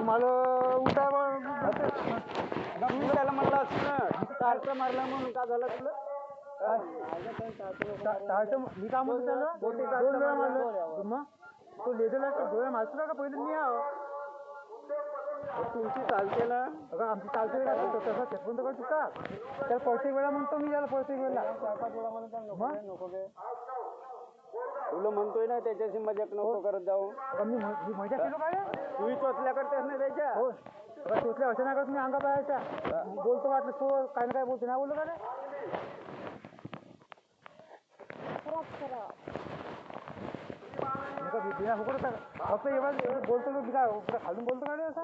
मला उठा त्याला म्हणलं असं ना टाळचा मारला म्हणून का झालं तुला मी का म्हणतो त्याला 2 वेळा मारलं मग तो लेझरला डोळ्या मारतो का पहिले मी तुमची चालते ना अगं आमची चालते का तसं तेपण तर करतो का त्याला प्रत्येक वेळा म्हणतो मी त्याला प्रत्येक वेळेला नको तुला म्हणतोय ना त्याच्याशी मजाक नको करत जाऊ मी मजा केलो काय तूही चोचल्या करतेस ना त्याच्या हो चोचल्या अशा नाही करत मी अंगा पाहायच्या बोलतो वाटलं तो काय ना काय बोलतो नाही बोललो का रे बिना फुकट फक्त एवढं बोलतो मी काय खालून बोलतो का रे असं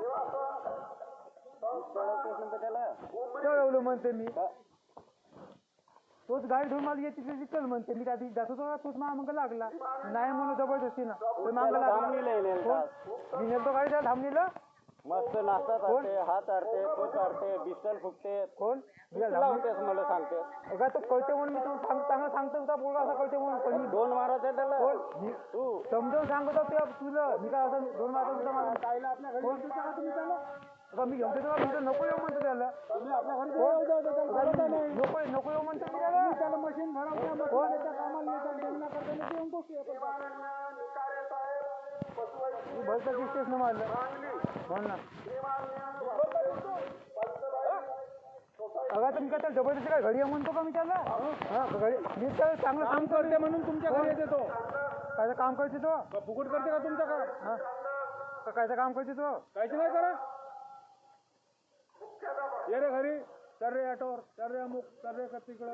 चढवलं म्हणते मी तोच गाडी धुवून मला येते चल म्हणते मी आधी जात होतो तोच मग लागला नाही म्हणून जबरदस्ती ना मागं लागला मी नेलतो गाडी त्याला थांबलेलं मस्त नाश्ता चालते हात चालते तो चालते बिस्टल फुकते कोण लावतेस मला सांगते अगं तो कळते म्हणून मी तू चांगला सांगतो तुझा पोरगा असा कळते म्हणून 2 मारायचं त्याला तू समजावून सांगत होते तुला मी काय असं 2 मारतो तुझा मला कायला आपल्या घरी तुम्ही त्याला मी घेऊन तुमचं नको येऊ म्हणतो त्याला तुम्ही आपल्या घरी नको येऊ म्हणतो मी त्याला मशीन भरवता कामाला भरतं दिसतेस ना मला म्हण ना अगं तुम्ही काय जबरदस्ती काय घडी म्हणतो का मी त्याला हा घडी मी तर चांगलं काम करते म्हणून तुमच्या घरी येते तो कायचं काम करते तो फुकट करते का तुमचं काम हा कायचं काम करते तो कायचं नाही करा ये रे घरी चल रे ऑटोवर चल रे अमुक चल रे तिकडं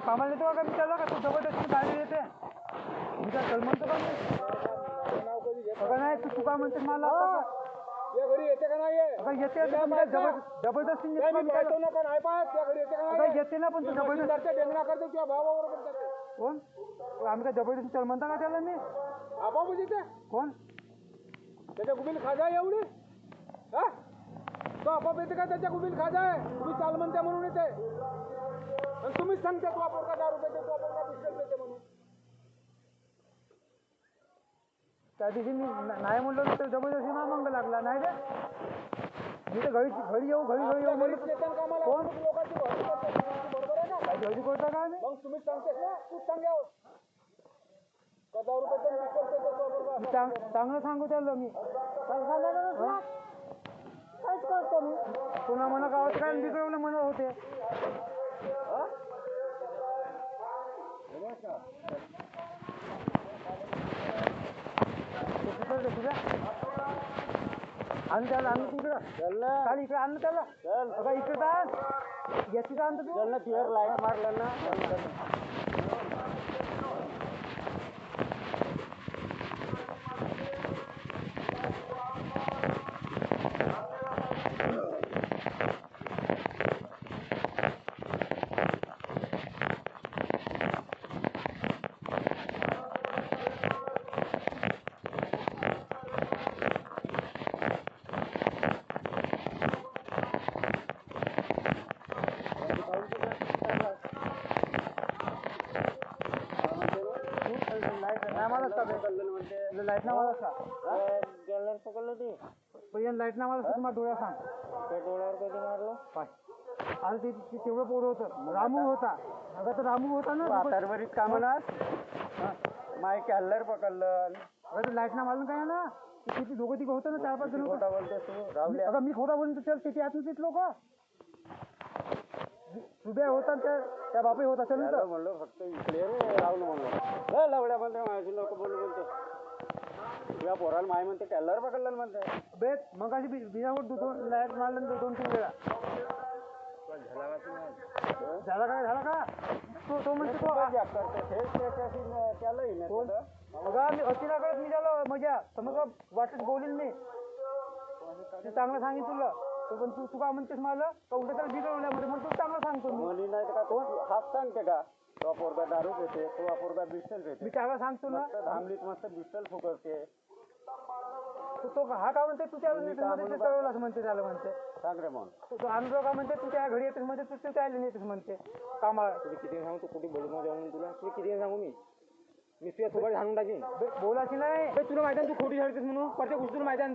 कामाला येतो का मी त्याला का तू जबरदस्ती गाडी येते मी काय चल म्हणतो का नाही तू का म्हणते मला घरी येते का नाही येते जबरदस्ती येते ना पण तू जबरदस्ती डेंगणा करते किंवा भावाबरोबर कोण आम्ही काय जबरदस्ती चल म्हणता का त्याला मी आपोआप येते कोण त्याच्या गुबील खाजा एवढी हा तो आपोआप येते का त्याच्या गुबील खाजा आहे तुम्ही चाल म्हणते म्हणून येते तुम्हीच सांगता तू आपण 10 रुपये देतो आपण पिस्टल देते म्हणून त्या दिवशी मी नाही म्हणलो तर जबरदस्ती ना मंग लागला नाही रे मी तर घरी येऊ घरी येऊ कोण लोकांची बरोबर आहे ना काय घरी करता का मग तुम्हीच सांगतेस ना तूच सांगा 10 रुपये चांगलं सांगू त्याला मी काहीच करतो मी पुन्हा म्हणा गावात काय बिघडवलं म्हणत होते आणि त्याला आणलं तिकडं काल इकडे आणलं त्याला बघा इकडे याची आणतो तू त्याला तिवर लाईट मारलं ना लाईट नावाला पकडलं ते पण लाईट नावाला तुम्हाला डोळ्या सांग त्या डोळ्यावर कधी मारलं पाय आणि ते तेवढं पोरं होतं रामू होता अगं तर रामू होता ना तरवरीत कामनास माय कॅल्लर पकडलं अगं लाईट ना मारलं काय ना किती दोघं तिघं होतं ना 4-5 जण खोटा बोलतो तू रावले अगं मी खोटा बोलतो चल किती आत लोक सुभ्या होता त्या बापही होता चल त्याला म्हणलं फक्त इकडे रे राहुल म्हणलं लय लवड्या म्हणते माझी लोक बोलू म्हणते तुझ्या पोराला माय म्हणते टेलर पकडलं म्हणते बे मग अशी बिनावर लाईट मारलं 2-3 वेळा झाला का तो म्हणते तो त्यालाही नाही बघा मी अतिना करत मी झालं मजा समज वाटत बोलील मी ते चांगलं सांगेन तुला पण तू का म्हणतेस मला का उद्या त्याला बिघडवल्यामध्ये मग तू चांगलं सांगतो म्हणी नाही का तो हात सांगते का तो पोरगा दारू घेते तो पोरगा बिस्टल घेते मी चांगलं सांगतो ना धामलीत मस्त बिस्टल फुकवते तो हा का म्हणते तू त्याला चढवलाच म्हणते त्याला म्हणते सांग रे मग तो अनुभव का म्हणते तू त्या घरी येतेस म्हणते तू त्याला नेतेस म्हणते कामाला तुला किती सांगू तू कुठे बोलू जाऊ म्हणून तुला किती सांगू मी तुझ्या सोबत हाणून टाकीन बोलायची नाही तुला माहिती आहे तू खोटी झडतेस म्हणून प्रत्येक गोष्टी तुला माहिती आहे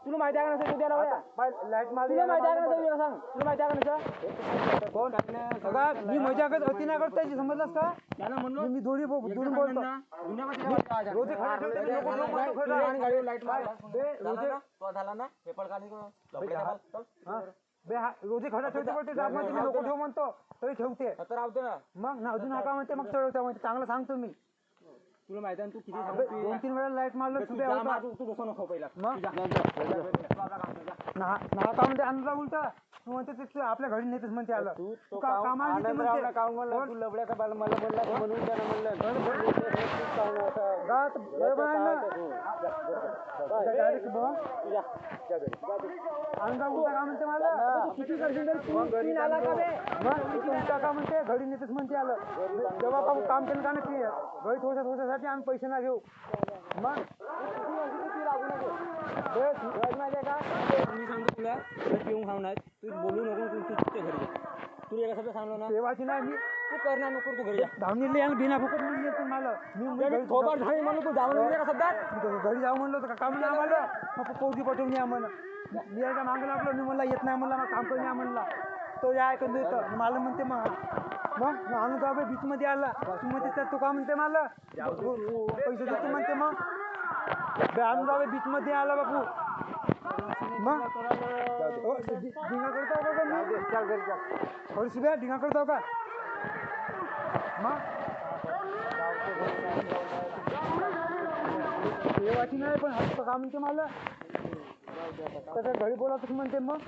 तुला माहिती आहे का नसेल तुला लाईट मारली तुला माहिती आहे का नसेल सांग तुला माहिती आहे का नसेल कोण बघा मी मजा करत होती ना करता समजलास का त्याला म्हणलो मी दोन्ही बोलतो रोजे गाडीवर लाईट मार झाला ना पेपर काढून रोजे खडा ठेवते पण ते मध्ये मी नको ठेव म्हणतो तरी ठेवते तर राहते ना मग ना अजून नका म्हणते मग चढवते म्हणते चांगलं सांगतो मी तुला माहिती आहे तू किती सांगतो 2-3 वेळा लाईट मारलं तू डोकं नको पहिला मग ना का म्हणते आणला उलटा तू म्हणते ते आपल्या घरी नेतेस म्हणते आलं तू कामाला नेते म्हणते तू लबड्याचा बाल मला म्हणला म्हणून त्यानं म्हणलं बरोबर आहे ना आणला उलटा का म्हणते मला किती करशील घरी आला का मग का म्हणते घरी नेतेस म्हणते आलं जेव्हा काम केलं का नाही घरी थोड्यासाठी आम्ही पैसे ना घेऊ मग माहिती का मी सांगतो तुला पिऊन खाऊन तू बोलू नको तू तुझ्या घरी तुला एका शब्द सांगलो ना तेव्हाची नाही मी तू करणार नको तू घरी धावणीला बिना फुकट मिळते मला मी थोबाड झाली म्हणून तू जाऊ नको एका शब्दात घरी जाऊ म्हणलं होतं का म्हणलं आम्हाला मग पोरगी पटवून या म्हणा मी याच्या मागं लागलो मी म्हणला येत नाही म्हणला मग काम करून या म्हणला तो या ऐकून देतं मला म्हणते मग आणून जाऊ बीचमध्ये आला बीचमध्ये तू का म्हणते मला पैसे देतो म्हणते मग आणून जाऊ बीचमध्ये आला बापू मग ढिंगा करतो का मी चाल घरी चाल थोडीशी वेळ ढिंगा करतो का मग वाची नाही पण हक्क का म्हणते मला त्याच्या घरी बोलातच म्हणते मग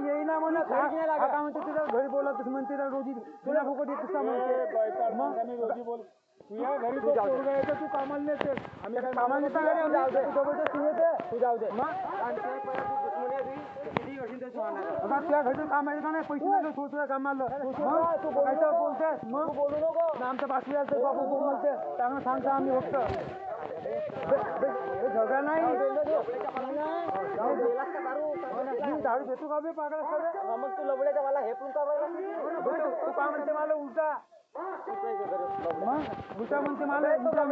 येईना म्हणत का म्हणते तुझ्या घरी बोलातच म्हणते रोजी तुला फुकट येतच का म्हणते मग तुझ्या घरी तू कामाला नेतेस आम्ही काय कामाला नेता जबरदस्ती येते तू जाऊ दे मग त्या घरी काम आहे का नाही पैसे नाही तुझ्या कामाला तू बोलतेस मग बोलू नको आमच्या पाचवी बाबू तू म्हणते चांगलं सांगतो आम्ही फक्त झगडा नाही दारू देतो का बे पागल मग तू लबड्याच्या मला हे पण तू का म्हणते मला उलटा मग उलटा म्हणते मला उलटा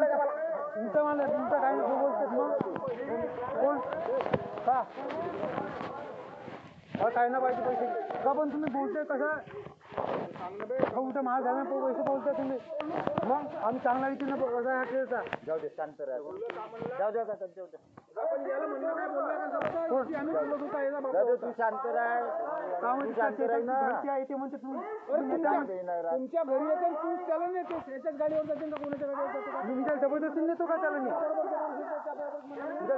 मला उलटा काय नको बोलतेस मग कोण का काय ना पाहिजे पैसे का पण तुम्ही बोलते कसं उलटा महाग झाला पैसे बोलताय तुम्ही मग आम्ही चांगल्या रीतीनं खेळता जाऊ दे शांत जाऊ दे तू शांत राह येते म्हणते तुमच्या घरी येते तू त्याला नेतेस याच्याच गाडीवर जाते का कोणाच्या गाडीवर जातो मी त्याला जबरदस्ती नेतो का त्याला मी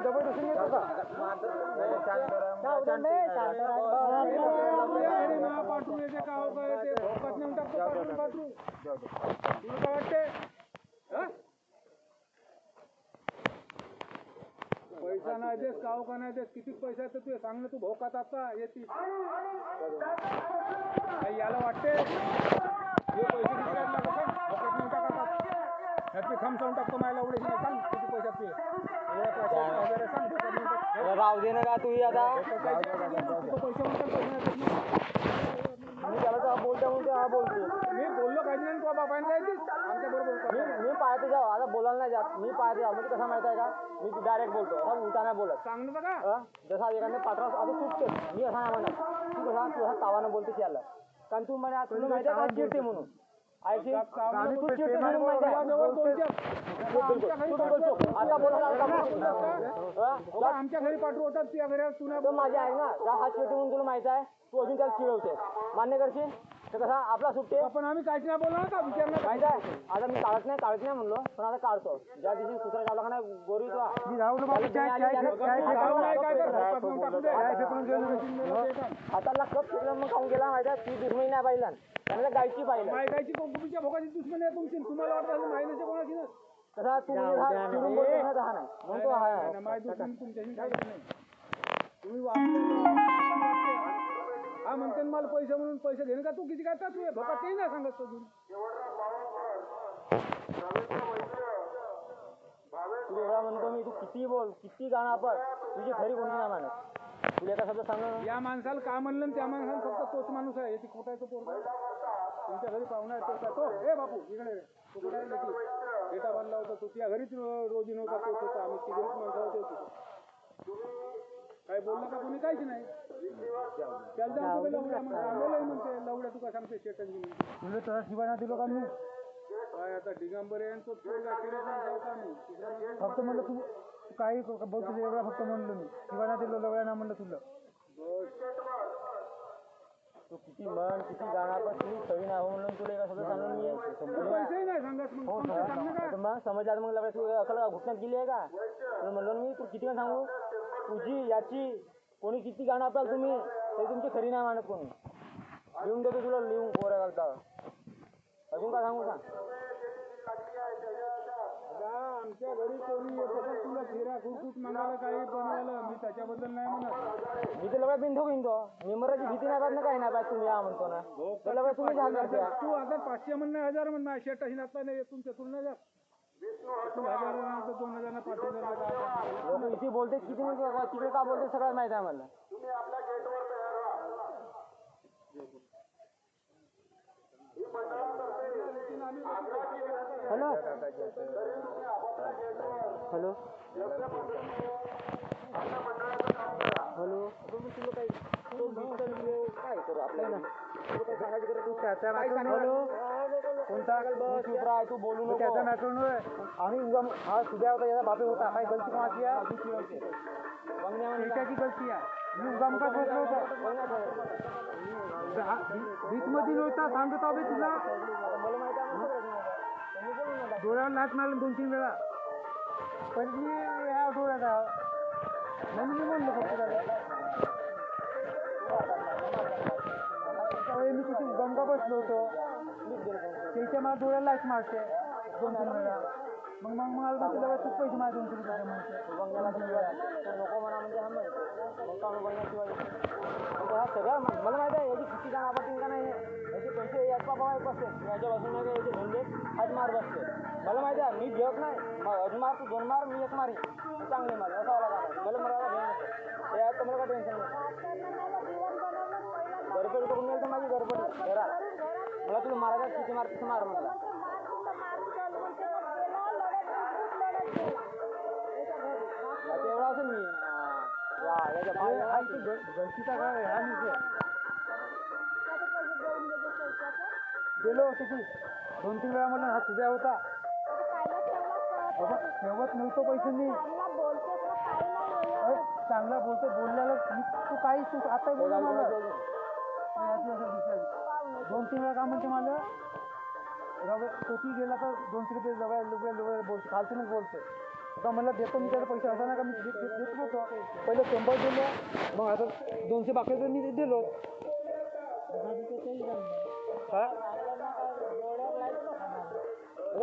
जबरदस्ती नेतो का पाठवून येते का वाटते पैसा नाही देस काव का नाही देस किती पैसा येतो तू सांग ना तू भोकात आता येते याला वाटते पैसे खम सांगून टाकतो मायला एवढे सांग किती पैशात राहू दे ना का तू आता बोलतो मी बोललो काही नाही तुला बापाने जायची आमच्या बरोबर मी पाहते जाऊ आता बोलायला नाही जात मी पाहते जाऊ म्हणजे कसं माहिती आहे का मी डायरेक्ट बोलतो असा उलटा नाही बोलत सांगतो का जसा एखाद्या पात्रा आता सुटते मी असा नाही म्हणत तू कसा तावानं बोलते याला कारण तू मला तुला माहिती आहे का चिडते म्हणून ऐकशील आम्ही तू ते चिडते पेमार म्हणून माहिती आहे. आम्ही बोलतोय. तू बोलतो आता बोला आमच्या घरी पाठवू होतात त्या घरी तुला तो माझे आहे ना जा हात चिडते म्हणून तुला माहित आहे तू अजून त्याला चिडवते मान्य करशील तर कसा आपला सुट्टे पण आम्ही काहीच नाही बोलणार का विचारणार माहित आहे आता मी काढत नाही म्हणलो पण आता काढतो ज्या दिवशी कुत्रा काढला का नाही गोरी तुला मी राहुल बाबू हाताला कप फेकलं मग खाऊन गेला माहिती आहे ती दुश्मनी नाही पाहिला त्याला गायची पाहिलं मायकाची कोणत्या भोगाची दुश्मनी आहे तुमची तुम्हाला वाटतं मायनाची कोणाची ना तसा तू चिडून बोलतो ना दहा नाही म्हणून तो आहे माय दुश्मनी तुमच्याशी काहीच नाही तुम्ही हा म्हणते मला पैसे म्हणून पैसे घेणे का तू किती काय तू भोका ते नाही सांगत तो तू एवढा म्हणतो मी तू किती बोल किती गाणं आपण तुझी खरी कोणती नाही मानत तुला एका शब्द सांग या माणसाला का म्हणलं त्या माणसाला फक्त तोच माणूस आहे याची खोटायचं पोरगा तुमच्या घरी पाहुणा आहे तो तो हे बापू इकडे तो कुठे आहे डेटा बांधला होता तो त्या घरीच रोजी नव्हता तोच होता आम्ही ती घरीच माणसं होते काय बोललं का कोणी काहीच नाही त्याला जाऊ लवड्या म्हणते लवड्या तू काय सांगते शेटन तुला तसा शिवाना दिलो का मी काय आता दिगंबर आहे तो पोरगा फक्त म्हणलं तू काही बोलतो एवढा फक्त म्हणलो मी शिवाना दिलो लवड्या ना म्हणलं तुला तू किती म्हण किती गाणं पण तुम्ही सवी नाही हो म्हणून तुला एका शब्द सांगून मी पैसे नाही सांगत मग समजला मग लगेच तू अकल घुटण्यात गेली आहे का तुला म्हणलो मी तू किती वेळ सांगू तुझी याची कोणी किती गाणं आपल्याला तुम्ही तरी तुमची खरी नाही मानत कोणी लिहून देतो तुला लिहून पोऱ्या घालता अजून काय सांगू सांग आमच्या घरी कोणी येतं तुला फिरा खुरकूट मागायला काही बनवायला मी त्याच्याबद्दल नाही म्हणत मी तुला बिंदू निमराची भीती नाही पाहत ना काही नाही पाहत तुम्ही या म्हणतो ना त्याला तुम्ही तू आता 500 म्हणणं 1000 म्हणणं शेट अशी नाचता नाही तुमच्या तुलना जा 1000 2000 5000 लोक इथे बोलते किती तिकडे का बोलते सगळं माहित आहे मला हॅलो हॅलो हॅलो काय करू आपल्याला कोणता तू बोलू नको त्याचा मॅटर आम्ही उगम हा सुद्या होता याचा बापे होता काही गलती कोणाची आहे त्याची गलती आहे मी उगम का बसलो होतो भीत मध्ये नव्हता सांगतो अभि तुला डोळ्यावर लाच मारलं 2-3 वेळा पण मी ह्या डोळ्याचा म्हणून मी म्हणलो फक्त मी तिथे गंगा बसलो होतो त्याच्या मला डोळ्याला लाच मारते 2-3 वेळा मग मला बघितलं तूच पैसे मार 200 रुपये म्हणते नको म्हणा म्हणजे हा म्हणतो हा सगळं मला माहिती आहे याची किती गाणं आपण का नाही याचे पैसे याचा बाबा बसते याच्यापासून नाही का याचे धंदे हात मार बसते मला माहिती आहे मी घेत नाही अजून मार तू 2 मार मी 1 मारी चांगले मार असा वाला गाणं मला भेट हे तर मला काय टेन्शन नाही गडबड करून गेलं तर माझी गडबड घरा मला तुला मारायचं किती मार तिथे मार म्हटलं एवढा असेल मी गलतीचा काय हा नाही गेलो किती 2-3 वेळा म्हणलं हा तुझ्या होता ठेवत नव्हतो पैसे मी चांगला बोलतो बोलल्याला तू काही तू आता बोला मला 2-3 वेळा का म्हणते मला रवे तोची गेला तर 200 रुपये जवळ बोलतो खालतूनच बोलते आता मला देतो मी त्याला पैसे असा ना का मी देत होतो पहिले 100 दिलं मग आता 200 बाकी तर मी दिलो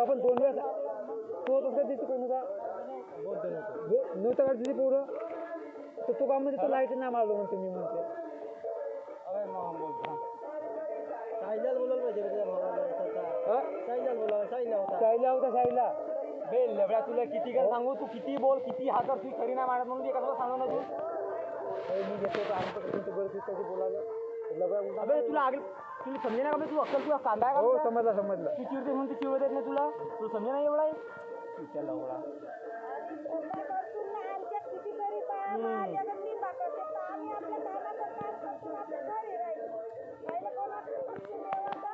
आपण 2 वेळा तो तसं देतो कोण का नव्हतं का तिथे पोरं तर तो का म्हणजे तो लाईट नाही मारलो म्हणते मी म्हणते साईला होता बे लबड्या तुला किती काय सांगू तू किती बोल किती हा कर तू खरी नाही मारत म्हणून एका सांगू ना तू मी घेतो आमचं बरं बोलायला अबे तुला आगे तुला समजे ना का तू अक्कल तुला कांदा आहे हो समजला तू चिडते म्हणून ती चिडवत येत नाही तुला समजे नाही एवढा आहे तुझ्या लवडा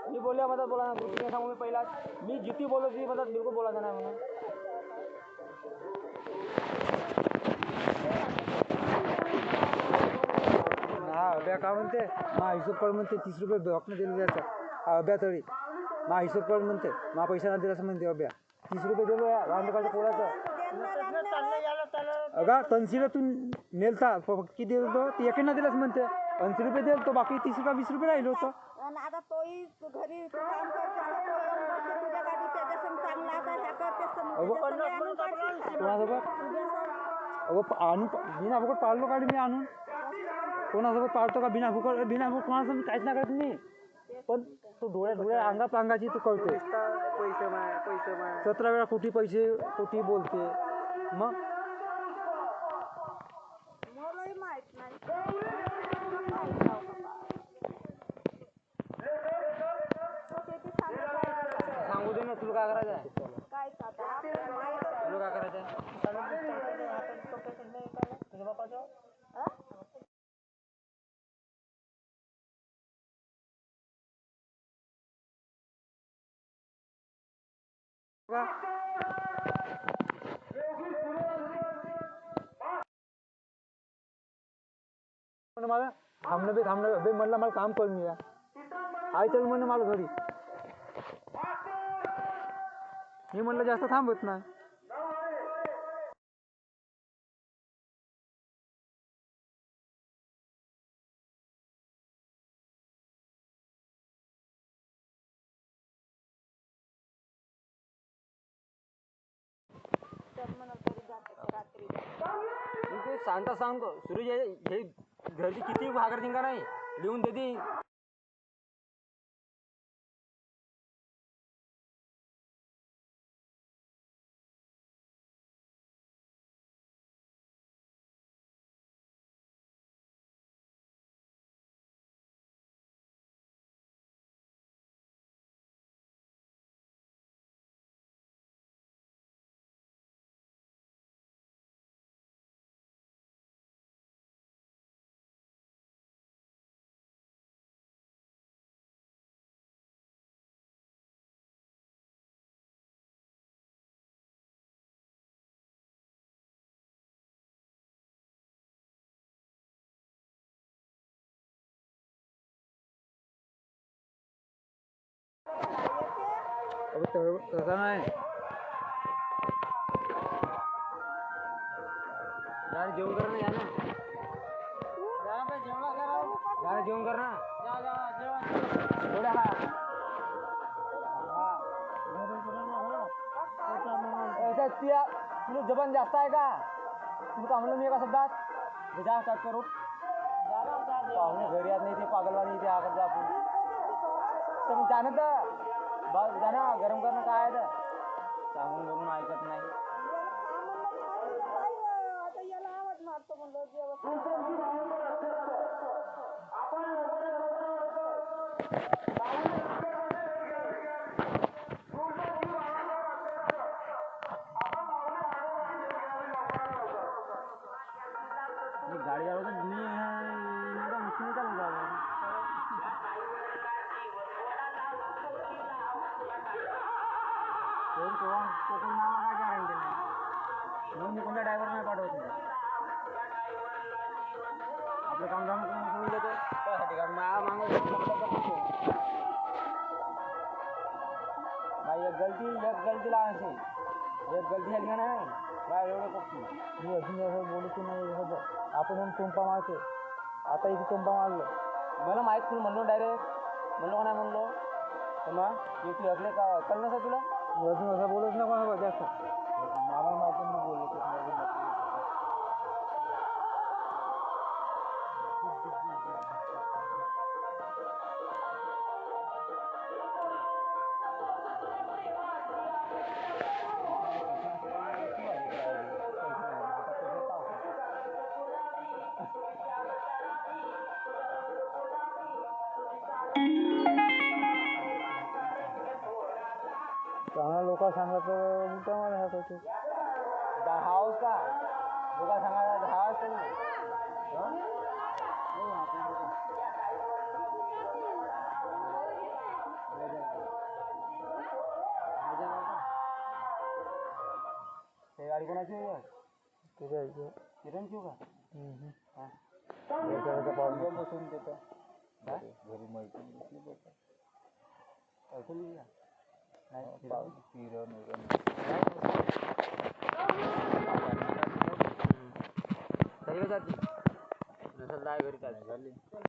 मी बोल बोलल्या मदत बोला गोष्टी सांगू मी पहिला मी जिती बोललो ती मदत बिलकुल बोलायचं नाही म्हणून हा अभ्या का म्हणते मा हिशोब कळ म्हणते 30 रुपये ब्लॉकने दिले द्यायचा अभ्या तळी मा हिशोब कळ म्हणते मा पैसा नाही दिला असं म्हणते अभ्या 30 रुपये दिलो या रांडकाच्या पोळाचं अगा तनसीला तू नेलता किती दिलं तो ती एकेना दिलास म्हणते 80 रुपये दिल तो बाकी 30 का 20 रुपये राहिलो होतं आता तोही घरी तू काम करतेस तुझ्या गाडी त्याच्या संग चांगला आता ह्या करतेस कोणासोबत अगो आणून बिना फुकट पाळलो गाडी मी आणून कोणासोबत पाळतो का बिना फुकट कोणासोबत काहीच नाही करत मी पण तू डोळ्या अंगाची तू कळते पैसे 17 वेळा कोटी बोलते मग मलाही माहित नाही सांगू दे ना तुला काय करायचं आहे काय तुला काय करायचं आहे तुझ्या बापाचं मला थांबणं बे म्हणलं मला काम करून या आई चल म्हणलं मला घरी मी म्हणलं जास्त थांबत नाही मी ते सांगतो सूर्य हे घरची किती भाकर थिंका नाही लिहून देते तसा नाही यार जेवण कर ना यार जेवण कर ना थोड्या तुला जबान जास्त आहे का तुला का म्हणलं मी एका शब्दात जा स्टार्ट करू पाहुणे घरी येत नाही ते पागलवाणी ते आकडे आपण तर मग जाणं तर बस जा ना गरम करणं काय आहे तर सांगून बोलून ऐकत नाही आता याला आवाज मारतो म्हणलं गाडी आलो तर मी मुश्किल चालू जाऊ कोण नावा काय गॅरंटी नाही म्हणून मी कोणत्या ड्रायव्हर नाही पाठवत नाही आपलं काम जाऊन सोडून देतो त्यासाठी कारण भाई एक गलतीला असे एक गलती झाली का नाही काय एवढं बघतो मी अजून असं बोलतो नाही आपण टोंपा मारते आता इथे टोंपा मारलं मला माहीत तुला म्हणलो डायरेक्ट म्हणलो का नाही म्हणलो तर मग तू ऐकले का कळलं नसं तुला अजून असं बोलत नको जास्त मला माहिती मी बोलतो चांगला लोक सांगायचं मोठ्या मला ह्या करते हाऊस का लोक सांगायला हाऊस नाही गाडी कोणाची आहे तुझ्या इथे किरणची का बसून देतो घरी माहिती घरी चालली